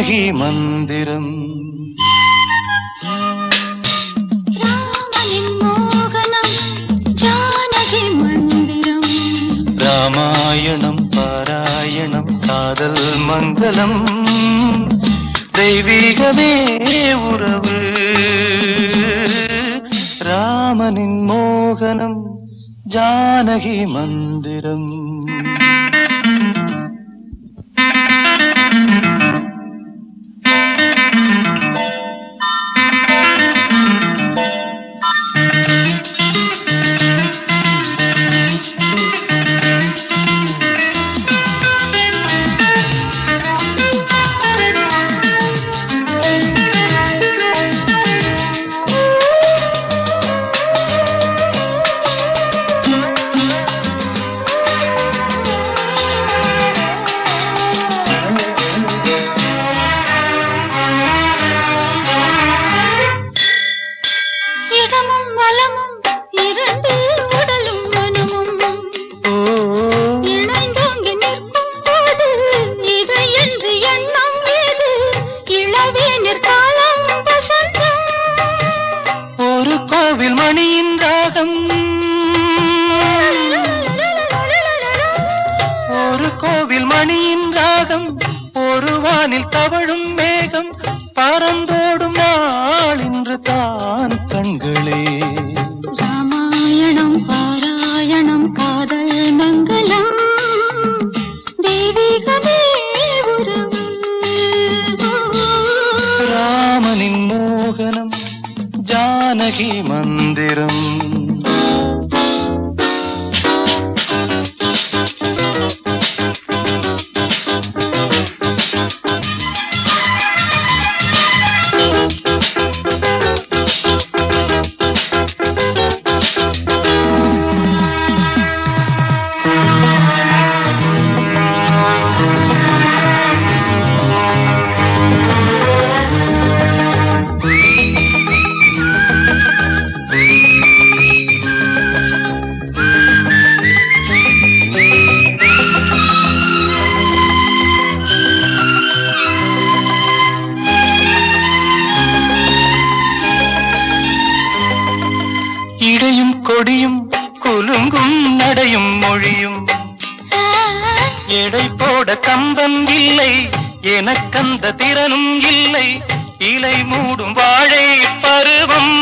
ஜானகி மந்திரம் ராமனின் மோகனம் ஜானகி மந்திரம் ராமாயணம் பாராயணம் காதல் மங்களம் தெய்வீகமே உறவு ராமனின் மோகனம் ஜானகி மந்திரம் மணியின் ராகம் ஒரு கோவில் மணியின் ராகம் ஒரு வானில் தவழும் மேகம் பறந்தோடும் நாள் இன்று தான் கண்களே ராமாயணம் பாராயணம் காதல் மங்களம் தெய்வீகமே உறவு ராமனின் மோகனம் ஜானகி மந்திரம் இடையும் கொடியும் குலுங்கும் நடையும் மொழியும் எடை போட கம்பம் இல்லை எனக்கந்த திறனும் இல்லை இலை மூடும் வாழை பருவம்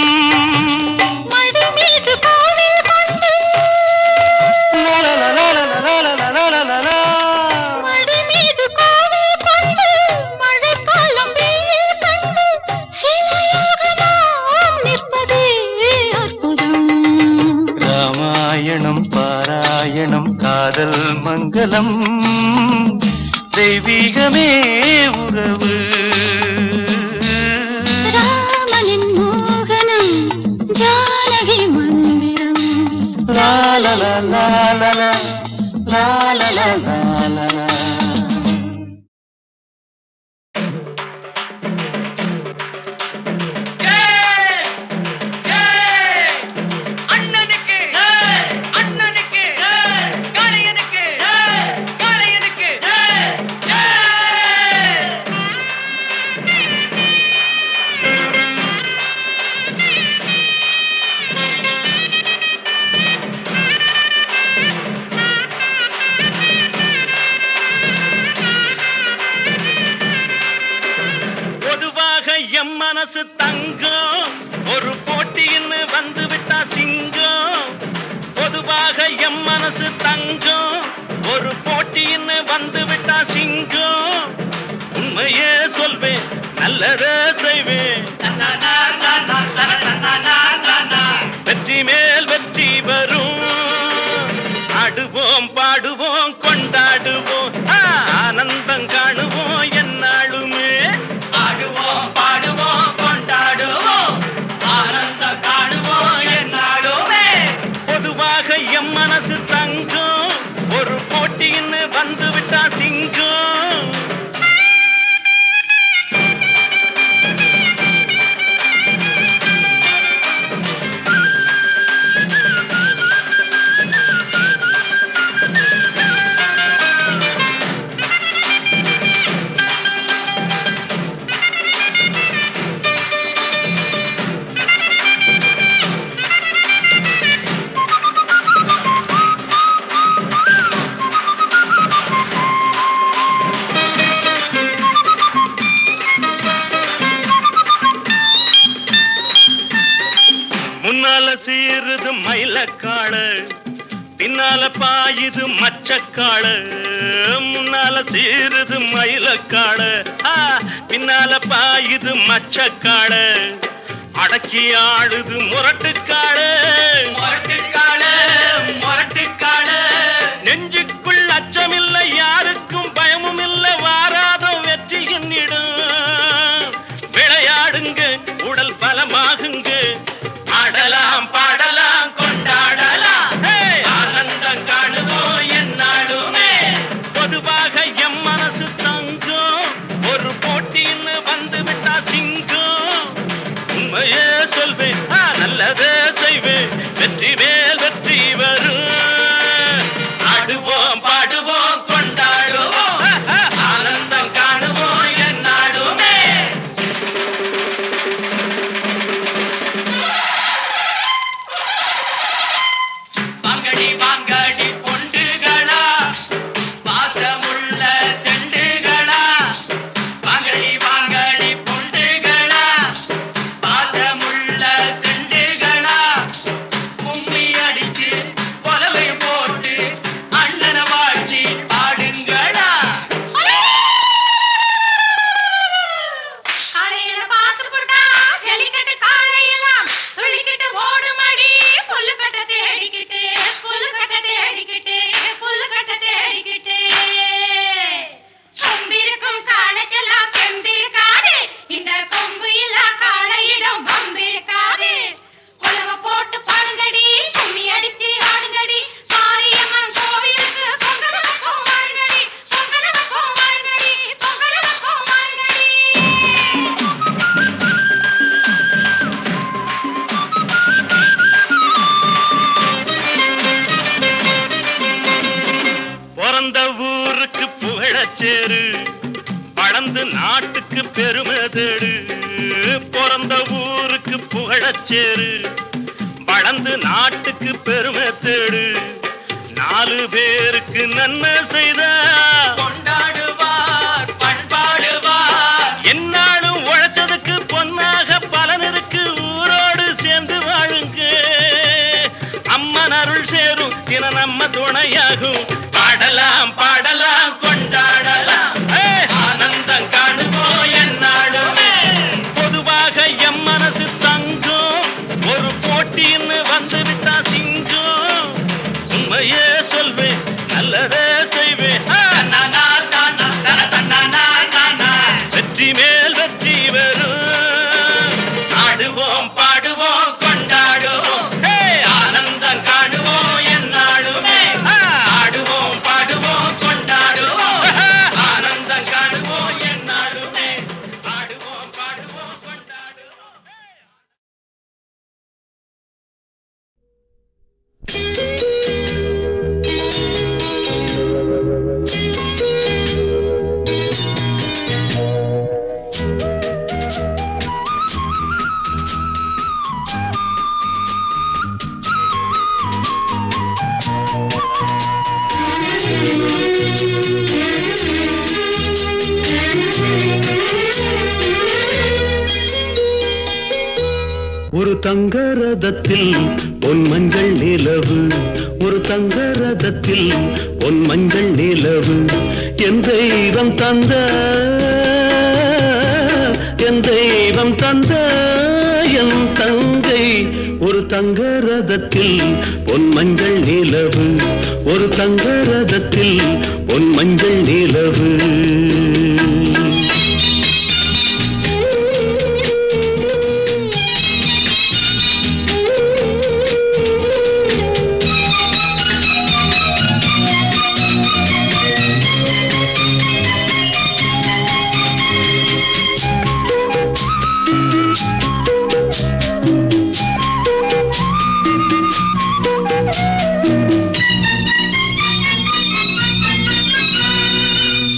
ராமாயணம் பாராயணம் காதல் மங்களம் தெய்வீகமே உறவு ராமனின் மோகனம் ஜானகி மந்திரம் லாலலா லாலலா லாலலா லாலலா மனசு தங்கம் ஒரு போட்டின்னு வந்து விட்டா சிங்கம் பொதுவாக எம் மனசு தங்கம் ஒரு போட்டின்னு வந்து விட்டா சிங்கம் உண்மையே சொல்வேன் நல்லதே செய்வேன் வெற்றி மேல் வெற்றி வரும் ஆடுவோம் பாடுவோம் கொண்டாடுவோம் ஆனந்தம் காணுவோம் என்னாலுமே ஆடுவோம் பாடுவோம் கொண்டாடுவோம் ஆனந்தம் காணுவோம் என்னாலுமே பொதுவாக எம் மனசு தங்கம் ஒரு போட்டின்னு வந்து விட்டா சிங்கம் சீருது மயிலக்காடு, பின்னால பாயுது மச்சக்காடு. முன்னால சீருது மயிலக்காடு, பின்னால பாயுது மச்சக்காடு. அடக்கி ஆடுது முரட்டுக்காடு, முரட்டுக்காடு, முரட்டுக்காடு. நெஞ்சுக்குள் அச்சமில்லை, யாருக்கும் பயமும் இல்லை, வாராதம் வெற்றி என்னிடும். விளையாடுங்க, உடல் பலமாகுங்க, ஆடலாம் பாடலாம் கொண்டாடலாம், ஆனந்தம் காணுவோம் என்னாலுமே. பொதுவாக எம் மனசு தங்கும், ஒரு போட்டின்னு வந்து விட்டா சிங்கம். உண்மையே சொல்வேன், நல்லதே செய்வேன், வெற்றி மேல் வெற்றி வரும். ஆடுவோம் பாடுவோம் கொண்டாடுவோம், ஆனந்தம் காணுவோம் என்னாலுமே. வாங்கடி வாங்கடி பொண்டுகளா, பாசமுள்ள செண்டுகளா. வாங்கடி வாங்கடி பொண்டுகளா, பாசமுள்ள செண்டுகளா. கும்மி அடிச்சு கொலவை போட்டு அண்ணனை வாழ்த்தி பாடுங்களா. காலையில பார்த்து போட்டா ஜல்லிக்கட்டு காளையெல்லாம் துள்ளிக்கிட்டு ஓடுமடி. புல்லுக்கட்ட தேடிக்கிட்டு, புல்லுக்கட்ட தேடிக்கிட்டு, புல்லுக்கட்ட தேடிக்கிட்டு. கொம்பிருக்கும் காளைக்கெல்லாம் செம்பிருக்காது, இந்த கொம்பு இல்லா காளையிடம் வம்பிருக்காது. உலக போட்டு பாடுங்கடி, கும்மி அடிச்சு ஆடுங்கடி. மாரியம்மன் கோவிலுக்கு பொங்கல் வைப்போம் வாருங்கடி, பொங்கல் வைப்போம் வாருங்கடி, பொங்கல் வைப்போம் வாருங்கடி. பிறந்த ஊருக்கு புகழச்சேரு, வளர்ந்து நாட்டுக்கு பெருமை தேடு. பிறந்த ஊருக்கு புகழச்சேரு, வளர்ந்து நாட்டுக்கு பெருமை தேடு. 4 பேருக்கு நன்மை செய்த கொண்டாடுவார் பண்பாடுவார். என்னாலும் உழைச்சதுக்கு பொன்னாக பலன் இருக்கு, ஊரோடு சேர்ந்து வாழுங்க. அம்மன் அருள் சேரும் தின நம்ம துணையாகும். பாடலாம் பாடலாம் கொண்டாடலாம், ஆனந்தம் காணுவோம் என்னாலுமே. பொதுவாக எம் மனசு தங்கும், ஒரு போட்டின்னு வந்து விட்டா சிங்கம். உண்மையே சொல்வேன், நல்லதே செய்வேன், வெற்றி மேல் வெற்றி வரும். ஆடுவோம் பாடுவோம் கொண்டாடுவோம், ஆனந்தம் காணுவோம் என்னாலுமே. ஆடுவோம் பாடுவோம் கொண்டாடுவோம், ஆனந்தம் காணுவோம் என்னாலுமே. ஆடுவோம் பாடுவோம் கொண்டாடுவோம். ஒரு தங்க ரதத்தில் பொன் மஞ்சள் நிலவு, ஒரு தங்க ரதத்தில் பொன் மஞ்சள் நிலவு. என் தெய்வம் தந்த, என் தெய்வம் தந்த என் தங்கை. ஒரு தங்க ரதத்தில் பொன் மஞ்சள் நிலவு, ஒரு தங்க ரதத்தில் பொன் மஞ்சள் நிலவு.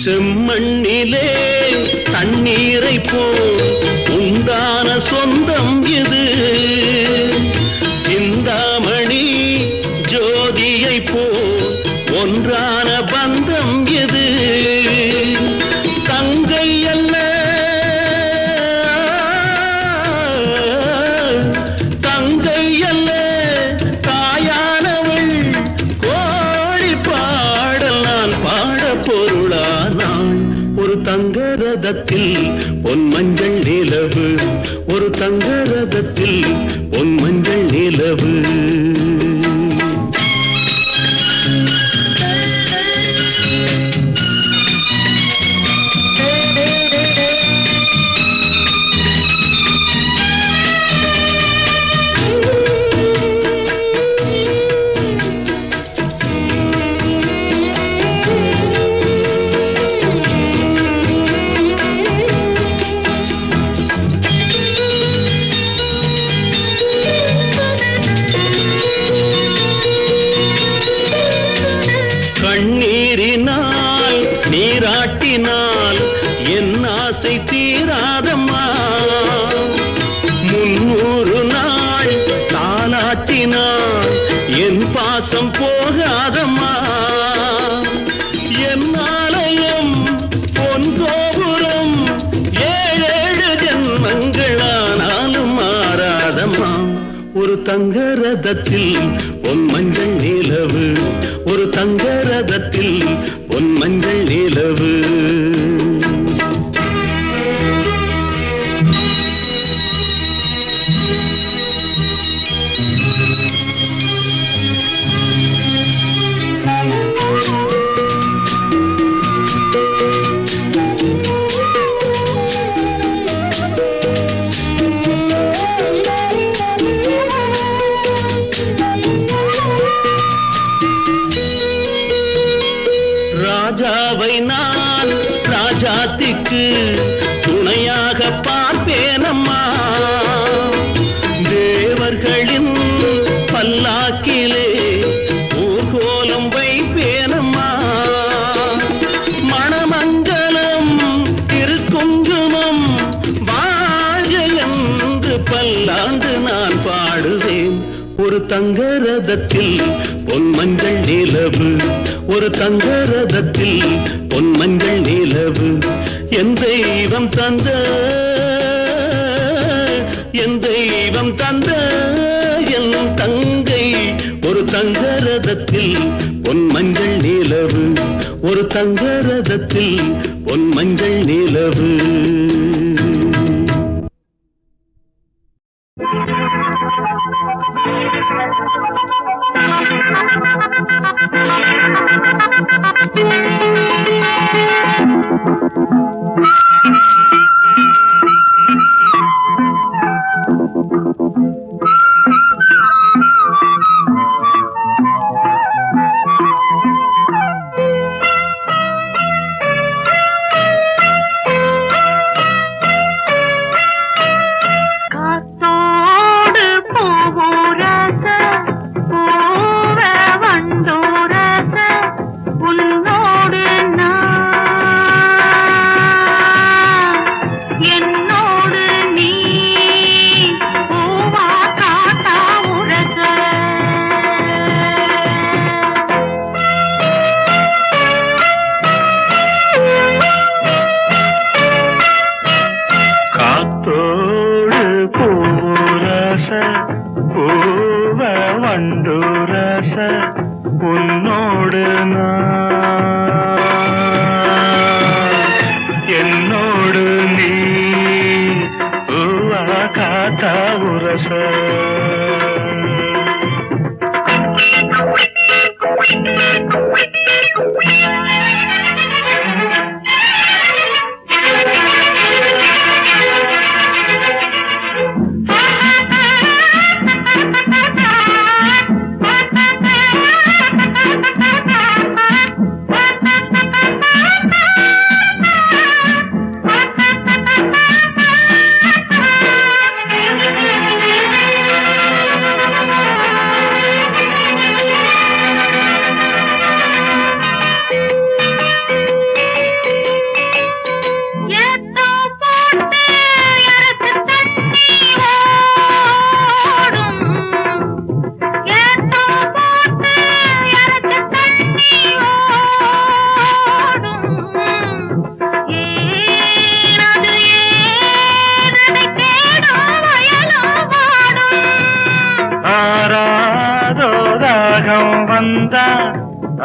செம்மண்ணிலே தண்ணீரை போல் உண்டான சொந்தம் இது. சிந்தாமணி ஜோதியை போல் ஒன்றான பந்தம் இது. தங்கை அல்ல, தங்கை அல்ல ரதத்தில் பொன் மஞ்சள் நிலவு, ஒரு தங்க ரதத்தில் பொன் மஞ்சள் நிலவு. கண்ணீரினால் நீராட்டினால் என் ஆசை தீராதம்மா, 300 நாள் தாலாட்டினால் என் பாசம் போகாதம்மா. என் ஆலயம் பொன் கோபுரம் 7 ஜென்மங்களானாலும் மாறாதம்மா. ஒரு தங்க ரதத்தில் பொன் மஞ்சள் நிலவு, ஒரு தங்க ரதத்தில் பொன் மஞ்சள் நிலவு. ராஜாவை நான் ராஜாத்திக்கு துணையாக பார்ப்பேனம்மா, தேவர்களின் பல்லாக்கிலே ஊர்கோலம் வைப்பேனம்மா. மணமங்கலம் திருக்குங்குமம் வாழ்க என்று பல்லாண்டு நான் பாடுவேன். ஒரு தங்க ரதத்தில் பொன் மஞ்சள் நிலவு, ஒரு தங்க ரதத்தில் பொன் மஞ்சள் நிலவு. என் தெய்வம் தந்த, என் தெய்வம் தந்த என் தங்கை, ஒரு தங்க ரதத்தில் பொன் மஞ்சள் நிலவு, ஒரு தங்க ரதத்தில் பொன் மஞ்சள் நிலவு.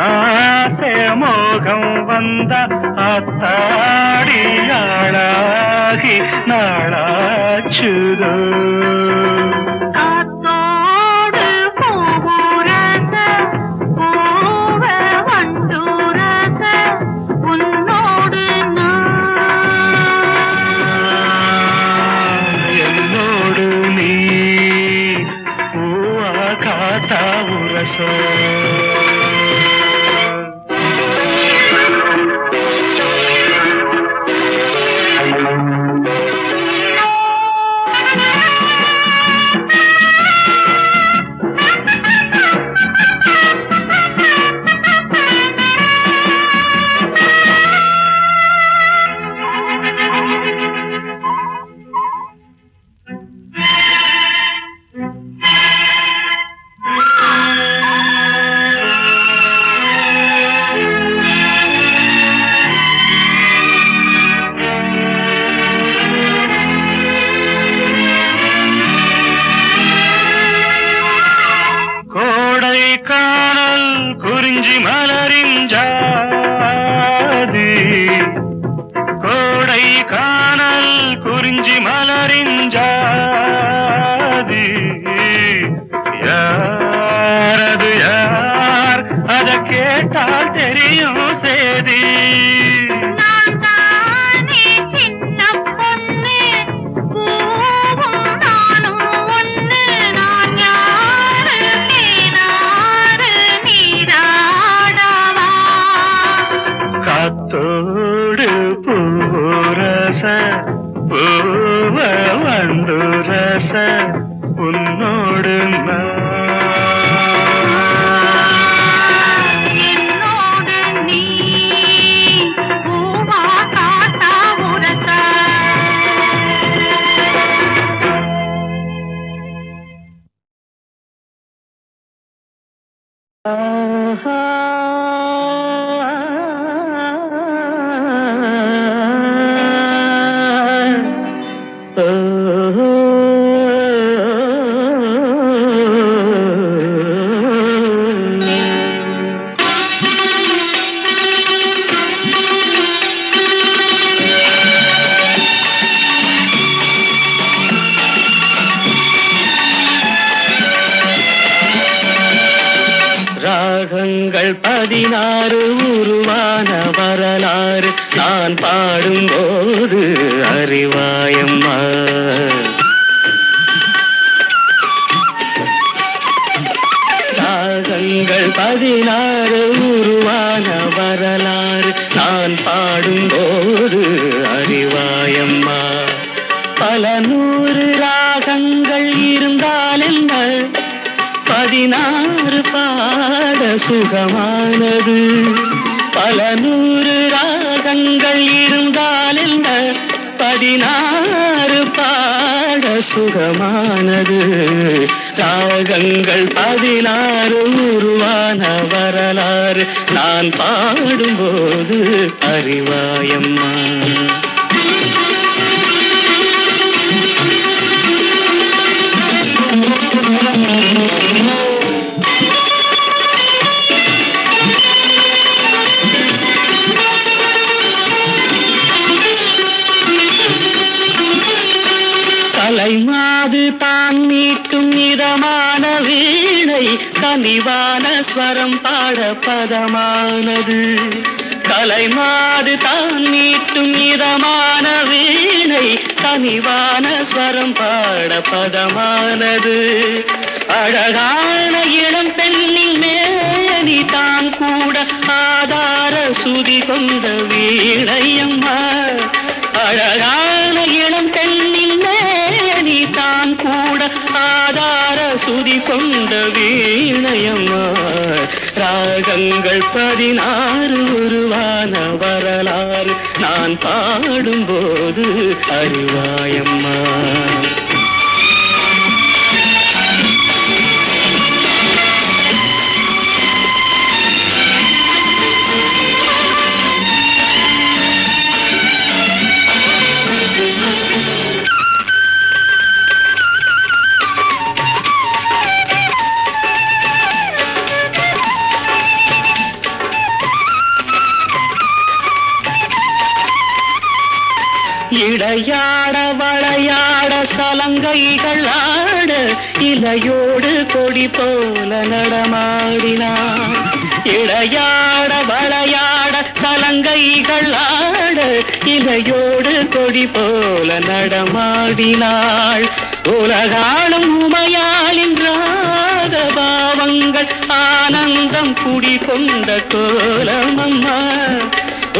ஆசை மோகம் வந்த அத்தாடியாள ஆகி நாளாச்சுதோ காத்தோடு பூவுரச பூவ வண்டுரச உன்னோடு என்னோடு நீ பூவா காத்தா உரசோ குறிஞ்சி மலரின் ஜாதி கோடை காணல் குறிஞ்சி மலரின் ஜாதி யாரது யார் அத கேட்டால் தெரியும் சேதி காத்தோடு பூரச பூவ வண்டுரச உன்னோடு என்னோடு நீ பூவா காத்தா உரச ராகங்கள் 16 உருவான வரலாறு நான் பாடும்போது அறிவாயம்மா ராகங்கள் 16 உருவான வரலாறு நான் பாடும்போது அறிவாயம்மா பல 100 ராகங்கள் இருந்தால் என்ன 16 பாட சுகமானது பல 100 ராகங்கள் இருந்தால் என்ன 16 பாட சுகமானது ராகங்கள் 16 உருவான வரலாறு நான் பாடும்போது அறிவாயம்மா கலைமாது தான் மீட்டும் இதமான வீணை கனிவான ஸ்வரம் பாட பதமானது கலைமாது தான் மீட்டும் இதமான வீணை கனிவான ஸ்வரம் பாட பதமானது அழகான இளம் பெண்ணின் மேனி தான் கூட ஆதார சுதி கொண்ட வீணையம்மா அழகான இளம் பெண்ணின் மேனி தான் கூட ஆதார சுதி கொண்ட வீணையம்மா ராகங்கள் 16 உருவான வரலாறு நான் பாடும்போது அறிவாயம்மா இடையாட வளையாட சலங்கைகள் ஆட இலையோடு கொடி போல நடமாடினாள். இடையாட வளையாட சலங்கைகள் ஆட இலையோடு கொடி போல நடமாடினாள். உலகாளும் உமையாளின் ராக பாவங்கள் ஆனந்தம் குடிகொண்ட கோலமம்மா.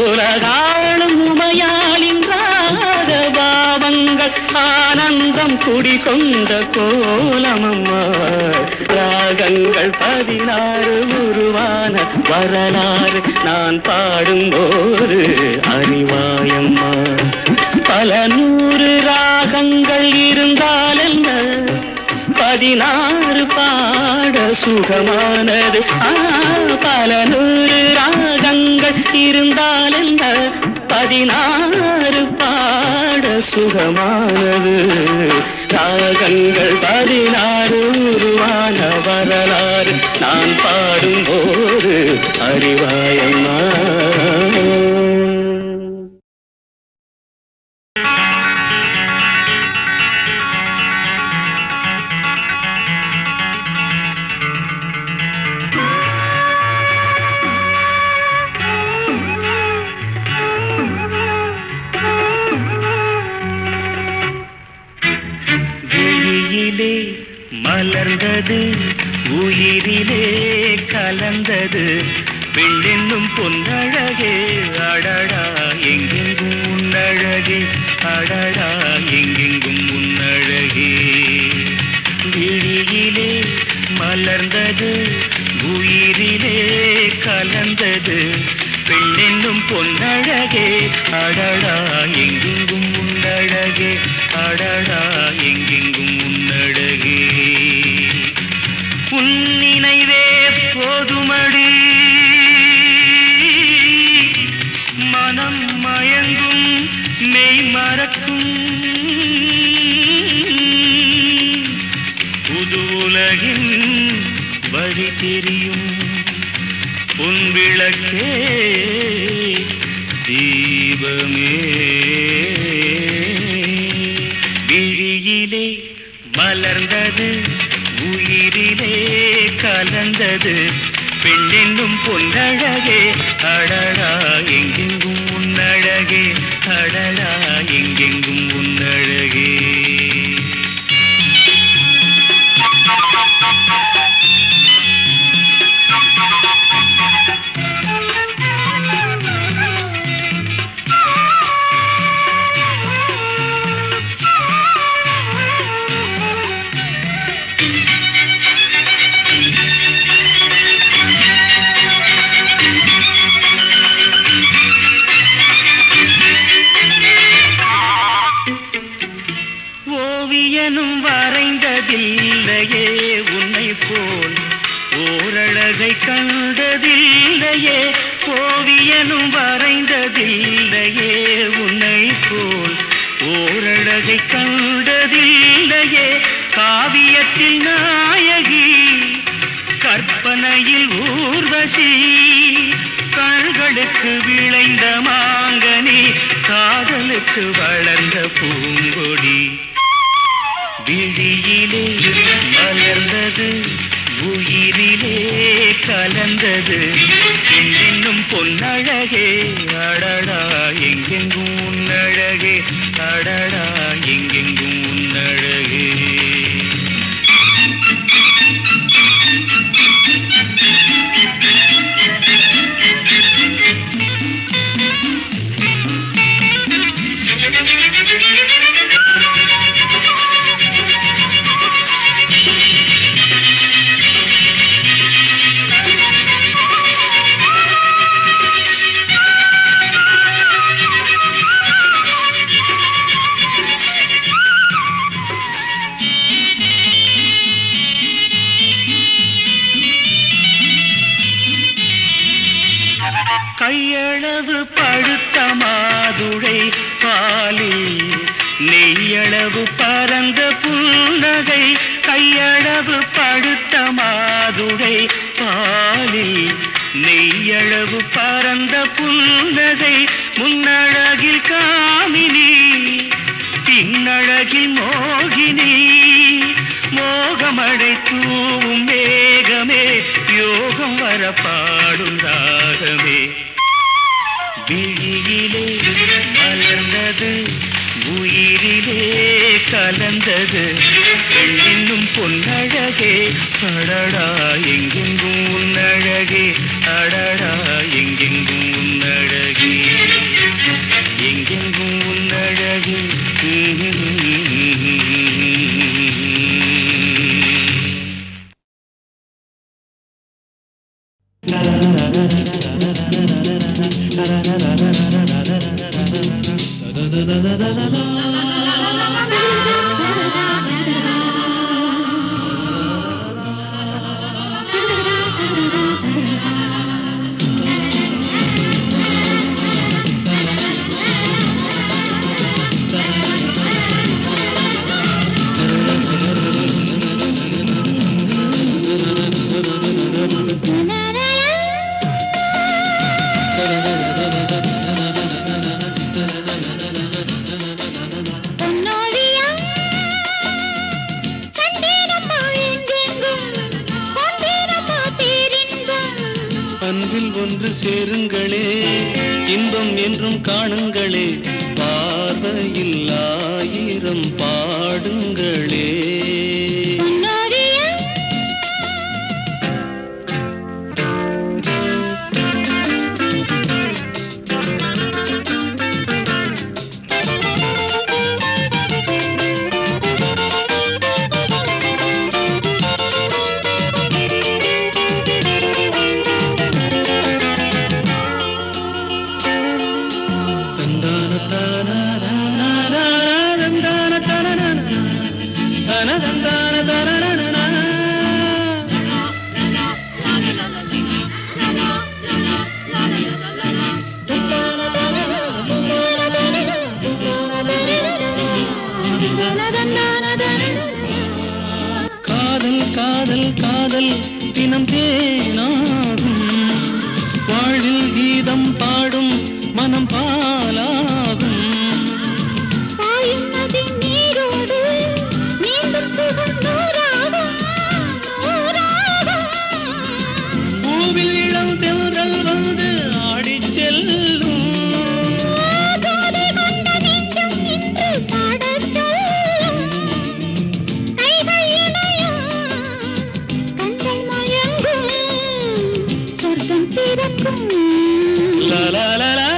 உலகாளும் உமையாளின் ராக பாவங்கள் ஆனந்தம் குடிகொண்ட கோலமம்மா. ராகங்கள் 16 உருவான வரலாறு நான் பாடும்போது அறிவாயம்மா. பல 100 ராகங்கள் இருந்தால் என்ன, 16 பாட சுகமானது. பல 100 ராகங்கள் இருந்தால் என்ன, 16 பாட சுகமானது. ராகங்கள் 16 உருவான வரலாறு நான் பாடும்போது அறிவாயம்மா. மலர்ந்தது உயிரிலே கலந்தது பெண்ணென்னும் பொன்னழகே. அடடா எங்கெங்கும் உன்னழகே, அடடா எங்கெங்கும் உன்னழகே. விழியிலே மலர்ந்தது உயிரிலே கலந்தது பெண்ணென்னும் பொன்னழகே. அடடா எங்கெங்கும் உன்னழகே, அடடா எங்கெங்கும் உன்னழகே. உன் நினைவே போதுமடி மனம் மயங்கும் மெய் மறக்கும் புது உலகின் வழி தெரியும் உன் விளக்கே தீபமே. விழியிலே மலர்ந்தது உயிரிலே கலந்தது பெண்ணென்னும் பொன்னழகே. அடடா எங்கெங்கும் உன்னழகே, அடடா எங்கெங்கும் உன்னழகே. ஓவியனும் வரைந்ததில்லையே உன்னை போல் ஓரழகை கண்டதில்லையே. ஓவியனும் வரைந்ததில்லையே உன்னை போல் ஓரழகை கண்டதில்லையே. காவியத்தில் நாயகி கற்பனையில் ஊர்வசி கண்களுக்கு விளைந்த மாங்கனி காதலுக்கு வளர்ந்த பூங்கொடி. விழியிலே மலர்ந்தது உயிரிலே கலந்தது என்னும் பொன்னழகே. அடடா எங்கெங்கும் உன்னழகே, அடடா எங்கெங்கும் உன்னழகே. கையளவு பழுத்த மாதுளை பாலில் நெய்யளவு பரந்த புன்னகை. கையளவு பழுத்த மாதுளை பாலில் நெய்யளவு பரந்த புன்னகை. முன்னழகில் காமினி பொன்னழகில் மோகினி மோகமடை தூவும் மேகமே யோகம் வர பாடும் ராகமே விழியிலே மலர்ந்தது உயிரிலே கலந்தது பெண்ணின்னும் பொன்னழகே அடடா எங்கெங்கும் உன்னழகே அடடா எங்கெங்கும் உன்னழகே எங்கெங்கும் உன்னழகே அன்பில் ஒன்று சேருங்களே இன்பம் என்றும் காணுங்களே பார்வையில் ஆயிரம் பாடுங்களே காதல் காதல் காதல் தினம் தேனாகும் வாழ்வில் கீதம் பாடும் மனம் பாலாகும் பூவில் இளம் தென்றல் வந்து ஆடிச் செல்லும் la la la la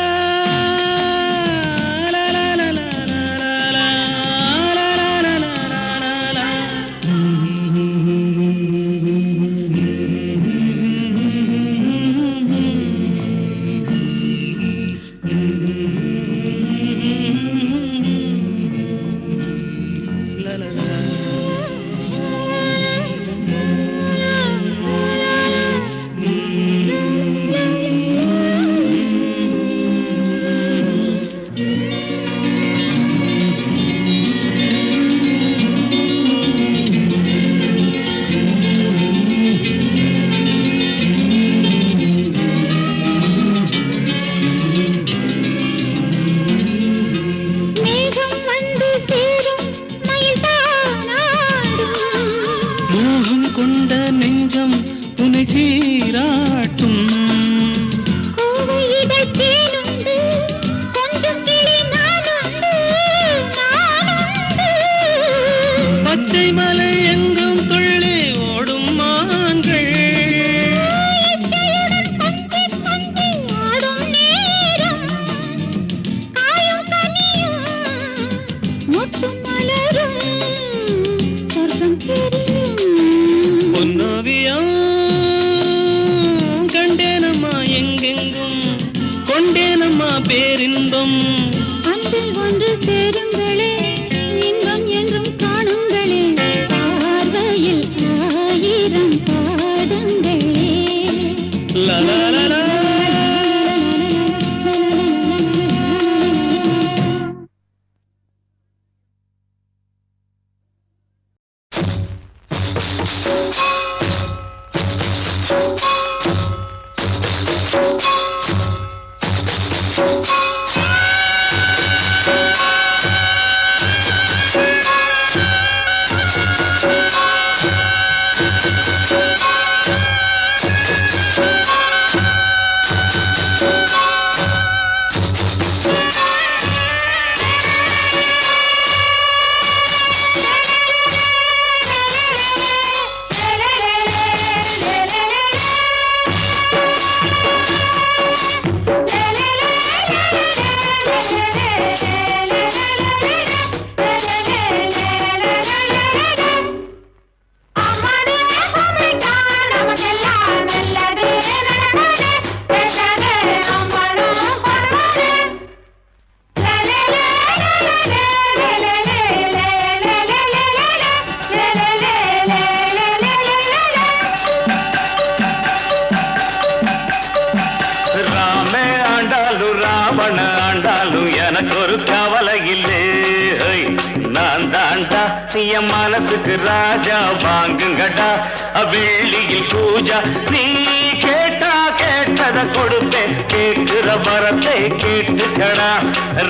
கொண்ட நெஞ்சம் உனை சீராட்டும் பச்சை மலை எங்கும் துள்ளி ஓடும் மான்கள் பொன்னோவியம் கண்டேனம்மா எங்கெங்கும் கொண்டேனம்மா பேரின்பம் அன்பில் ஒன்று சேருங்களே இன்பம் என்றும் காணுங்களே பார்வையில் ஆயிரம் பாடுங்களே la la la la மனசுக்கு ராஜா வாங்குங்கடா வெள்ளியில் பூஜா நீ கேட்டா கேட்டத கொடுப்பேன் கேட்கிற வரத்தை கேட்டுக்கடா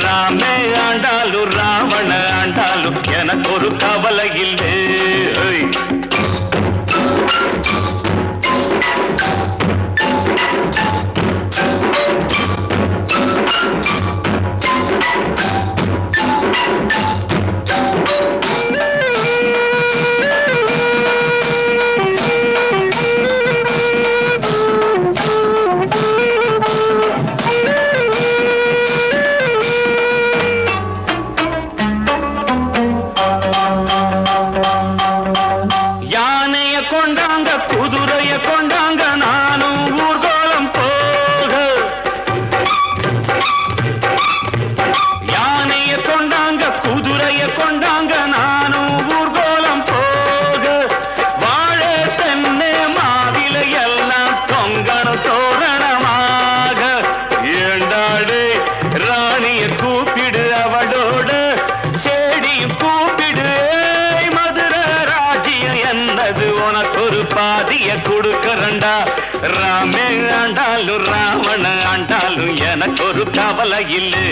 ராமே ஆண்டாலும் ராவண ஆண்டாலும் எனக்கு ஒரு கவலை இல்லை ராமே ஆண்டாலும் ராவண ஆண்டாலும் எனக்கு ஒரு கவலை இல்லை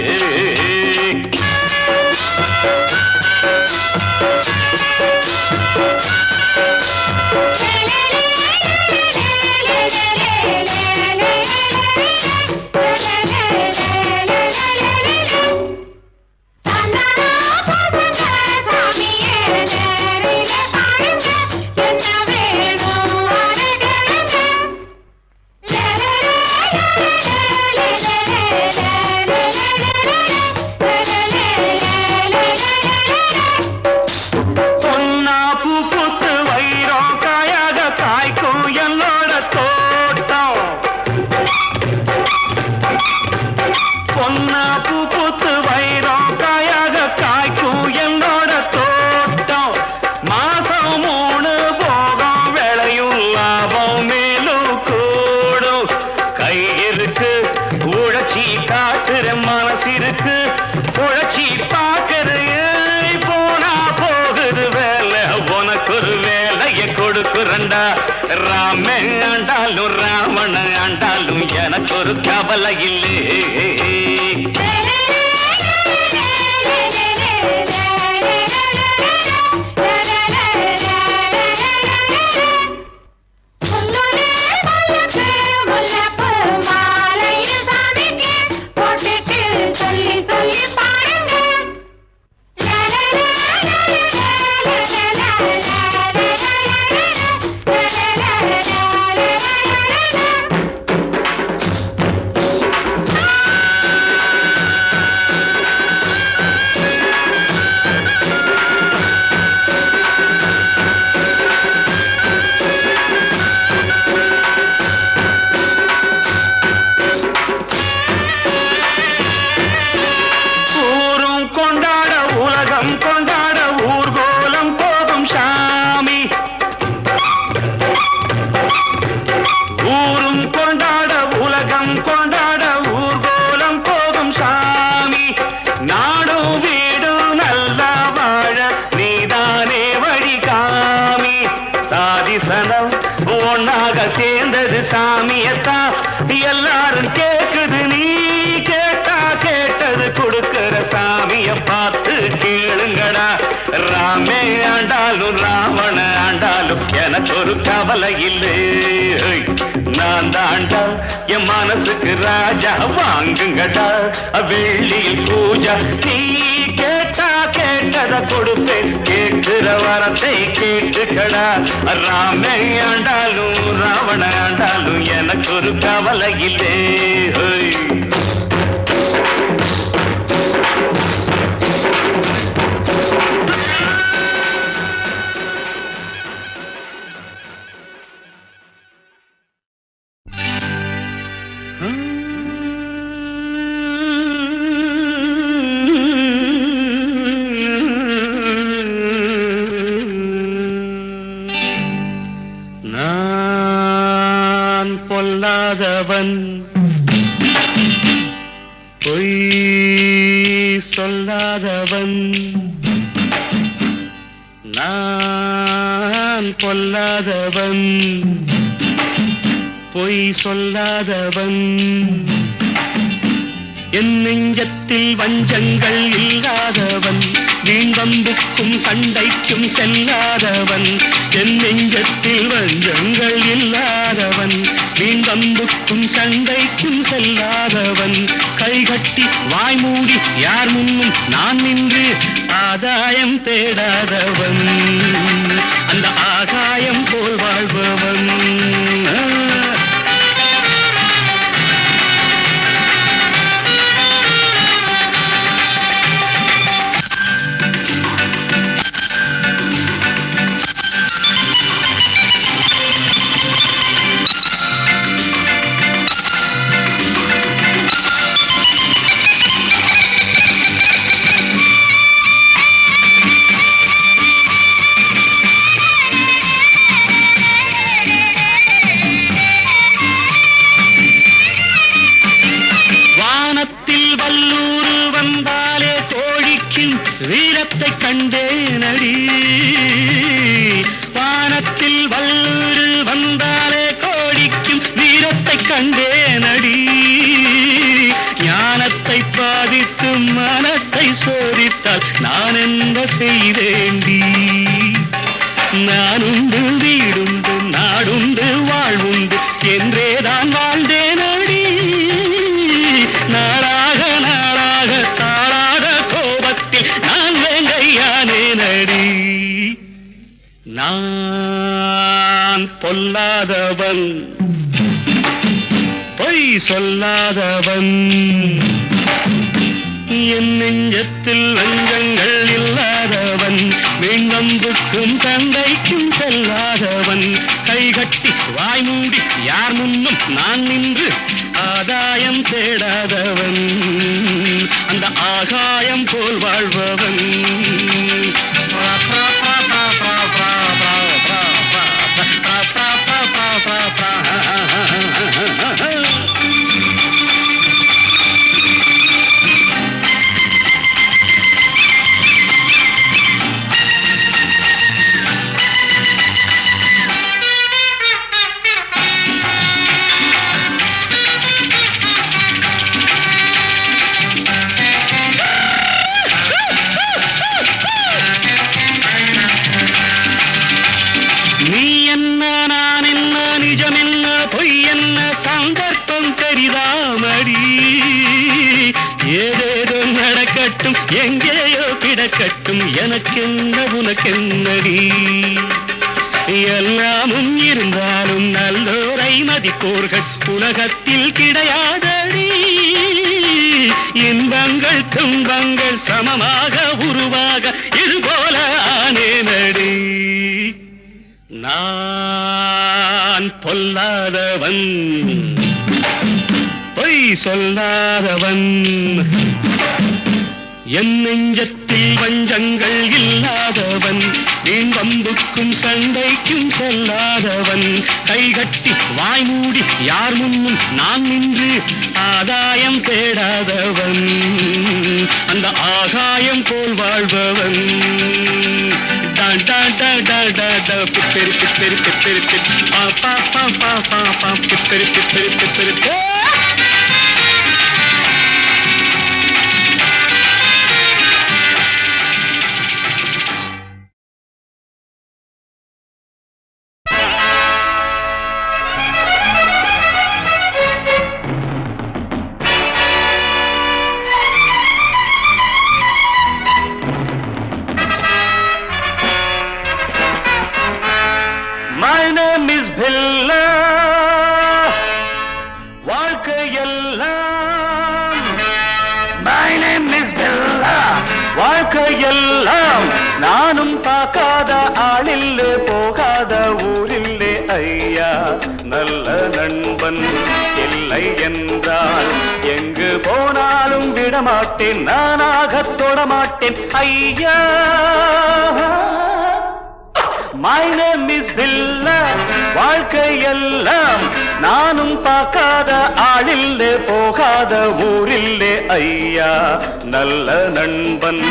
ராமே ஆண்டாலும் ராவண ஆண்டாலும் எனக்கு ஒரு கவலை இல்லை சேர்ந்தது சாமியத்தான் எல்லாரும் கேக்குது நீ கேட்டா கேட்டது கொடுக்கிற சாமிய பார்த்து கேளுங்கடா ராமே ஆண்டாலும் ராவண ஆண்டாலும் எனக்கு ஒரு கவலை இல்லை நான் தாண்டா என் மனசுக்கு ராஜா வாங்குங்கடா வெள்ளியில் பூஜா நீ கேட்டா கேட்டத கொடுப்பேன் கேட்கிற வரத்தை கேட்டுக்கடா ராமே ஆண்டாலும் ராவண ஆண்டாலும் எனக்கு ஒரு கவலை இல்லை பொல்லாதவன் பொய் சொல்லாதவன் நான் பொல்லாதவன் பொய் சொல்லாதவன் என் நெஞ்சத்தில் வஞ்சங்கள் இல்லாதவன் வீண்வம்புக்கும் சண்டைக்கும் செல்லாதவன் என் நெஞ்சத்தில் வஞ்சங்கள் இல்லாதவன் வீண்வம்புக்கும் சண்டைக்கும் செல்லாதவன் கைகட்டி வாய்மூடி யார் முன்னும் நான் நின்று ஆதாயம் தேடாதவன் அந்த ஆகாயம் போல் வாழ்பவன் வீரத்தை கண்டேனடி வானத்தில் வல்லூரு வந்தாலே கோடிக்கும் வீரத்தை கண்டேனடி ஞானத்தை பாதித்து மனத்தை சோதித்தால் நான் என்ன செய்தேண்டி நானுண்டு வீடுண்டு நாடுண்டு வாழ்வுண்டு என்றேதான் வாழ்ந்தேனடி நாளாக நாளாக தாளாக கோபத்தில் நான் வேங்கையானேனடி நான் பொல்லாதவன் பொய் சொல்லாதவன் என் நெஞ்சத்தில் வஞ்சங்கள் இல்லாதவன் வீண்வம்புக்கும் சண்டைக்கும் செல்லாதவன் கைகட்டி வாய்மூடி யார் முன்னும் நான் நின்று ஆதாயம் தேடாதவன் அந்த ஆகாயம் போல் வாழ்பவன் ஏதேதோ நடக்கட்டும் எங்கேயோ கிடக்கட்டும் எனக்கென்ன உனக்கென்னடி எல்லாமும் இருந்தாலும் நல்லோரை மதிப்போர்கள் உலகத்தில் கிடையாதடி இன்பங்கள் துன்பங்கள் சமமாக உருவாக இதுபோல ஆனேனடி நான் பொல்லாதவன் பொய் சொல்லாதவன் என் நெஞ்சத்தில் வஞ்சங்கள் இல்லாதவன் வீண்வம்புக்கும் சண்டைக்கும் செல்லாதவன் கைகட்டி வாய்மூடி யார் முன்னும் நான் நின்று ஆதாயம் தேடாதவன் அந்த ஆகாயம் போல் வாழ்பவன் பிப்பெரி பிப்பெரி பிப்பெரி பா பா பா பா பா பா பிப்பெரி பிப்பெரி பிப்பெரி வாழ்க்கையெல்லாம் நானும் பார்க்காத ஆளில்லே போகாத ஊரில்லே ஐயா நல்ல நண்பன் இல்லை என்றால் எங்கு போனாலும் விடமாட்டேன் நானாக தொடமாட்டேன் ஐயா My name is Billa வாழ்க்கையெல்லாம் நானும் பார்க்காத ஆளில்லே போகாத ஊரில்லே ஐயா நல்ல நண்பன்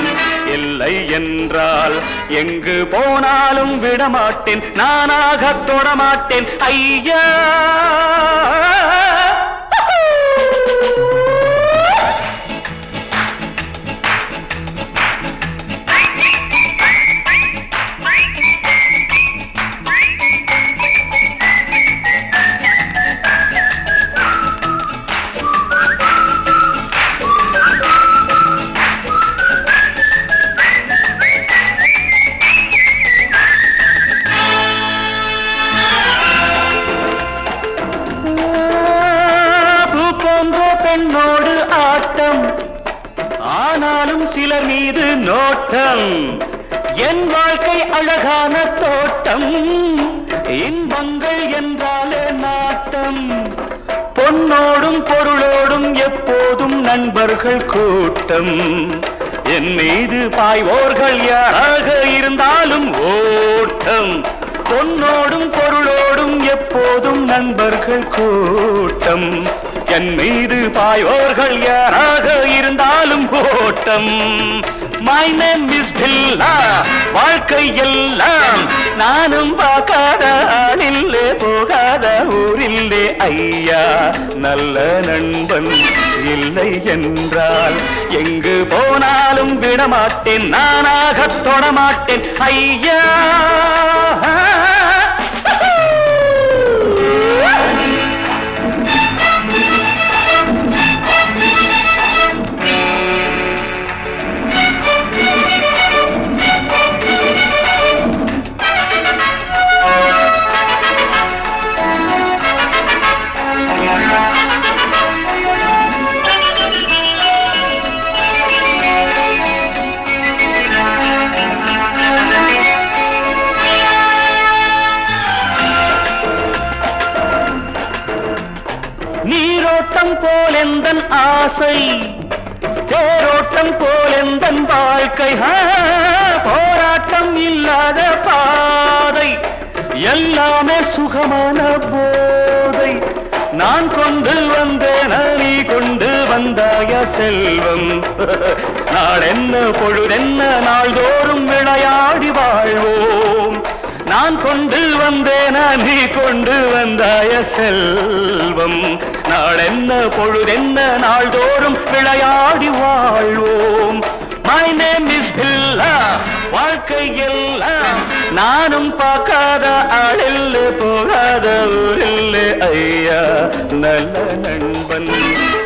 இல்லை என்றால் எங்கு போனாலும் விடமாட்டேன் நானாக தொடமாட்டேன் ஐயா பெண்ணோடு ஆட்டம் ஆனாலும் சிலர் மீது நோட்டம் என் வாழ்க்கை அழகான தோட்டம் இன்பங்கள் என்றாலே நாட்டம் பொன்னோடும் பொருளோடும் எப்போதும் நண்பர்கள் கூட்டம் என் மீது பாய்வோர்கள் யாராக இருந்தாலும் ஓட்டம் பொன்னோடும் பொருளோடும் எப்போதும் நண்பர்கள் கூட்டம் என் மீது பாயோர்கள் யாராக இருந்தாலும் ஓட்டம் My name is Billa வாழ்க்கை எல்லாம் நானும் பார்க்காத ஆளில்லே போகாத ஊரில்லே ஐயா நல்ல நண்பன் இல்லை என்றால் எங்கு போனாலும் விடமாட்டேன் நானாக தொடமாட்டேன் ஐயா நீரோட்டம் போலெந்தன் ஆசை தேரோட்டம் போலெந்தன் வாழ்க்கை போராட்டம் இல்லாத பாதை எல்லாமே சுகமான போதை நான் கொண்டு வந்தேன் நீ கொண்டு வந்தாய செல்வம் நாளென்ன பொழுதென்ன நாள்தோறும் விளையாடி வாழ்வோம் நான் கொண்டு வந்தேன் நீ கொண்டு வந்தாய செல்வம் நாளென்ன பொழுதென்ன நாள்தோறும் விளையாடி வாழ்வோம் My name is Billa வாழ்க்கை எல்லாம் நானும் பார்க்காத ஆளில்லே போகாத ஊரில்லே ஐயா நல்ல நண்பன்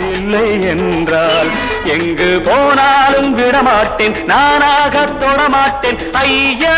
இல்லை என்றால் எங்கு போனாலும் விடமாட்டேன் நானாக தொடமாட்டேன் ஐயா